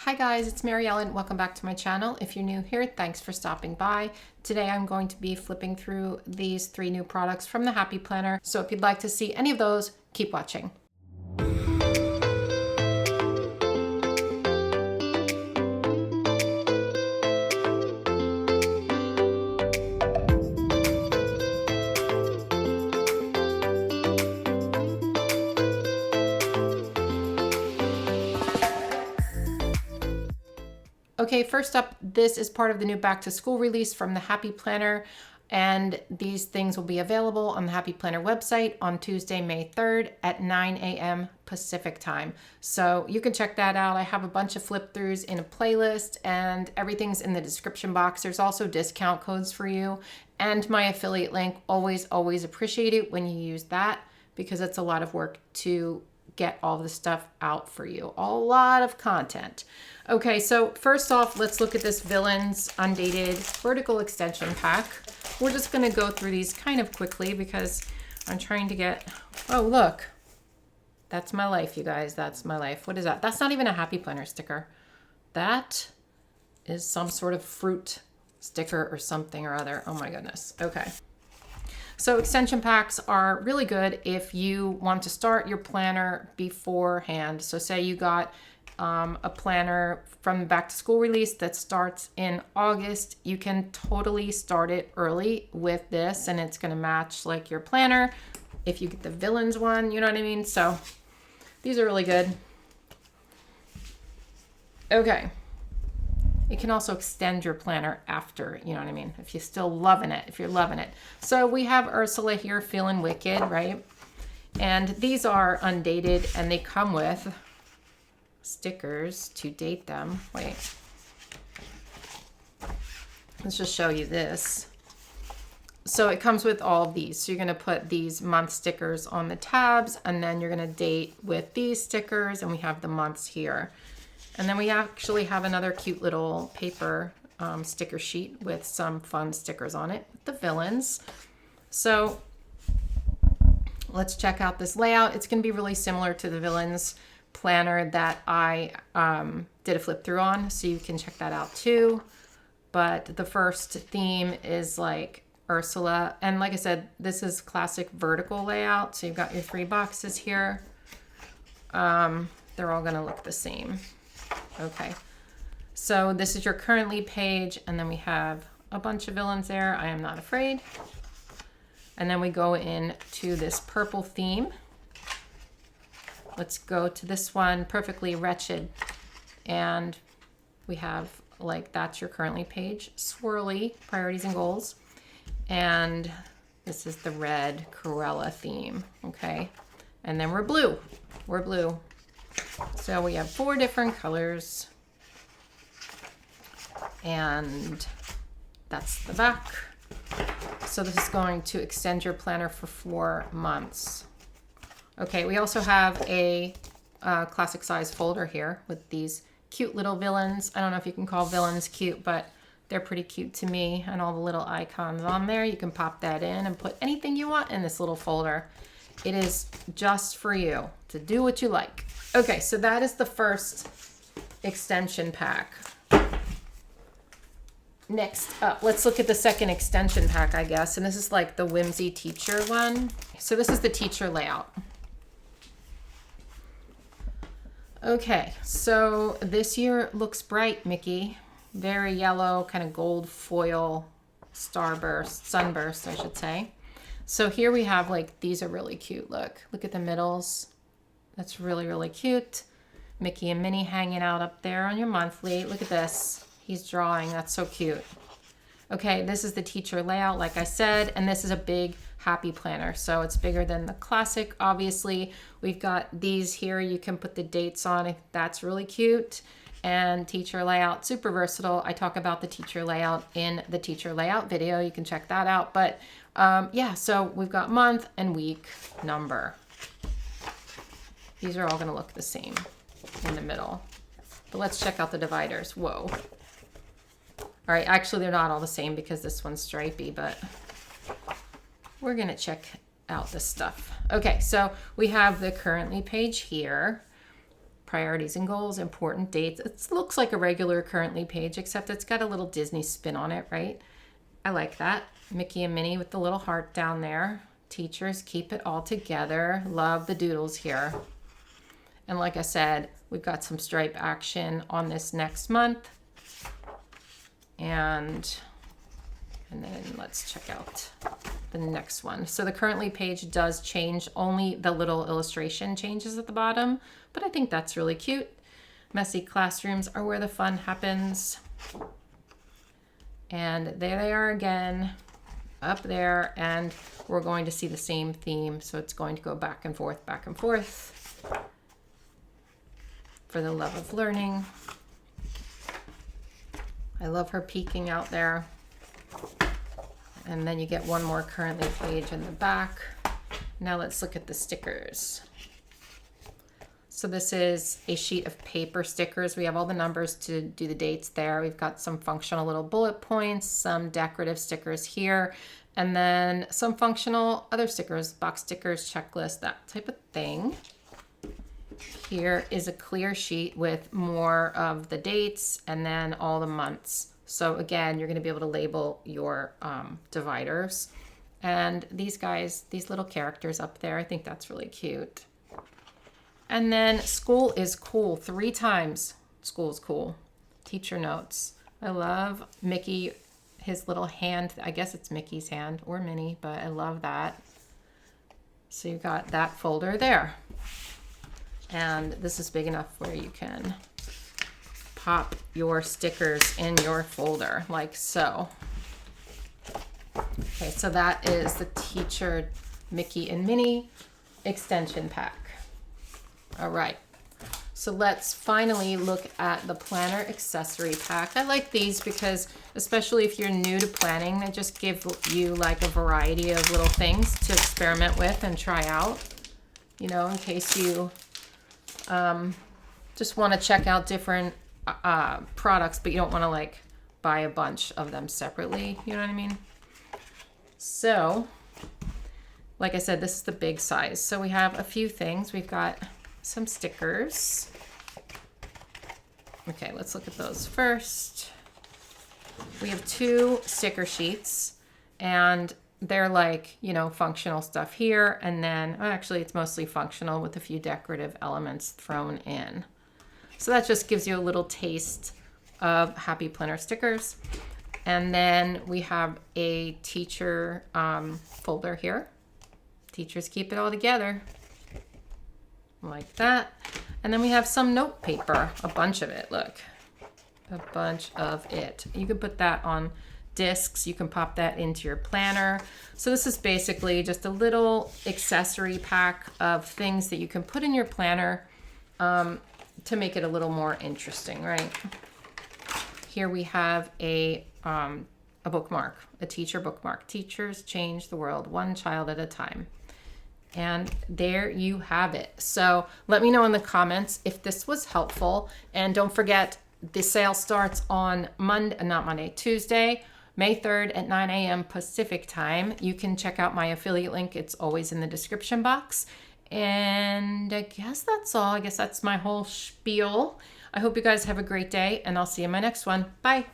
Hi guys, it's Mary Ellen. Welcome back to my channel. If you're new here, thanks for stopping by. Today I'm going to be flipping through these 3 new products from the Happy Planner. So if you'd like to see any of those, keep watching. Okay, first up, this is part of the new back to school release from the Happy Planner, and these things will be available on the Happy Planner website on Tuesday, May 3rd at 9 a.m. Pacific time. So you can check that out. I have a bunch of flip throughs in a playlist and everything's in the description box. There's also discount codes for you and my affiliate link. Always appreciate it when you use that because it's a lot of work to get all the stuff out for you. A lot of content. Okay, so first off, let's look at this Villains Undated Vertical Extension Pack. We're just gonna go through these kind of quickly because I'm trying to get, oh look, that's my life, you guys, that's my life. What is that? That's not even a Happy Planner sticker. That is some sort of fruit sticker or something or other. Oh my goodness, okay. So extension packs are really good if you want to start your planner beforehand. So say you got a planner from the back to school release that starts in August, you can totally start it early with this and it's going to match like your planner if you get the Villains one, you know what I mean? So these are really good. Okay. It can also extend your planner after, you know what I mean? If you're still loving it, if you're loving it. So we have Ursula here feeling wicked, right? And these are undated and they come with stickers to date them. Wait. Let's just show you this. So it comes with all of these. So you're going to put these month stickers on the tabs and then you're going to date with these stickers and we have the months here. And then we actually have another cute little paper sticker sheet with some fun stickers on it, the Villains. So let's check out this layout. It's going to be really similar to the Villains planner that I did a flip through on, so you can check that out too. But the first theme is like Ursula. And like I said, this is classic vertical layout. So you've got your 3 boxes here. They're all going to look the same. Okay, so this is your currently page, and then we have a bunch of villains there. I am not afraid. And then we go into this purple theme. Let's go to this one, Perfectly Wretched. And we have like, that's your currently page, swirly, priorities and goals. And this is the red Cruella theme, okay? And then we're blue. We're blue. So we have 4 different colors and that's the back. So this is going to extend your planner for 4 months. Okay, we also have a classic size folder here with these cute little villains. I don't know if you can call villains cute, but they're pretty cute to me, and all the little icons on there. You can pop that in and put anything you want in this little folder. It is just for you to do what you like. Okay, so that is the first extension pack. Next up, let's look at the second extension pack, I guess. And this is like the Whimsy teacher one. So this is the teacher layout. Okay, so this year looks bright, Mickey. Very yellow, kind of gold foil starburst, sunburst, I should say. So here we have like, these are really cute. Look at the middles. That's really cute. Mickey and Minnie hanging out up there on your monthly. Look at this. He's drawing. That's so cute. Okay, this is the teacher layout, like I said, and this is a big Happy Planner. So it's bigger than the classic, obviously. We've got these here. You can put the dates on. That's really cute. And teacher layout, super versatile. I talk about the teacher layout in the teacher layout video. You can check that out. But yeah, so we've got month and week number. These are all going to look the same in the middle. But let's check out the dividers. Whoa. All right, actually they're not all the same because this one's stripy, but we're going to check out this stuff. Okay, so we have the currently page here. priorities and goals, important dates. It looks like a regular currently page, except it's got a little Disney spin on it, right? I like that. Mickey and Minnie with the little heart down there. Teachers, keep it all together. Love the doodles here. And like I said, we've got some stripe action on this next month. And then let's check out the next one. So the currently page does change, only the little illustration changes at the bottom, but I think that's really cute. Messy classrooms are where the fun happens. And there they are again, up there, and we're going to see the same theme, so it's going to go back and forth, for the love of learning. I love her peeking out there. And then you get one more currently page in the back. Now let's look at the stickers. So this is a sheet of paper stickers. We have all the numbers to do the dates there. We've got some functional little bullet points, some decorative stickers here, and then some functional other stickers, box stickers, checklist, that type of thing. Here is a clear sheet with more of the dates and then all the months. So again, you're going to be able to label your dividers. And these guys, these little characters up there, I think that's really cute. And then school is cool. 3 times school is cool. Teacher notes. I love Mickey, his little hand. I guess it's Mickey's hand or Minnie, but I love that. So you got that folder there. And this is big enough where you can pop your stickers in your folder like so. Okay, so that is the teacher Mickey and Minnie extension pack. All right, so let's finally look at the Planner Accessory Pack. I like these because, especially if you're new to planning, they just give you like a variety of little things to experiment with and try out, you know, in case you just want to check out different products, but you don't want to like buy a bunch of them separately, you know what I mean? So, like I said, this is the big size. So we have a few things. We've got some stickers. Okay, let's look at those first. We have 2 sticker sheets, and they're like, you know, functional stuff here, and then actually it's mostly functional with a few decorative elements thrown in. So that just gives you a little taste of Happy Planner stickers. And then we have a teacher folder here. Teachers keep it all together. Like that. And then we have some note paper, a bunch of it, look. A bunch of it. You can put that on discs. You can pop that into your planner. So this is basically just a little accessory pack of things that you can put in your planner to make it a little more interesting, right? Here we have a bookmark, a teacher bookmark. Teachers change the world one child at a time. And there you have it. So let me know in the comments if this was helpful. And don't forget, the sale starts on Tuesday, May 3rd at 9 a.m. Pacific time. You can check out my affiliate link. It's always in the description box. And I guess that's all. I guess that's my whole spiel. I hope you guys have a great day, and I'll see you in my next one. Bye.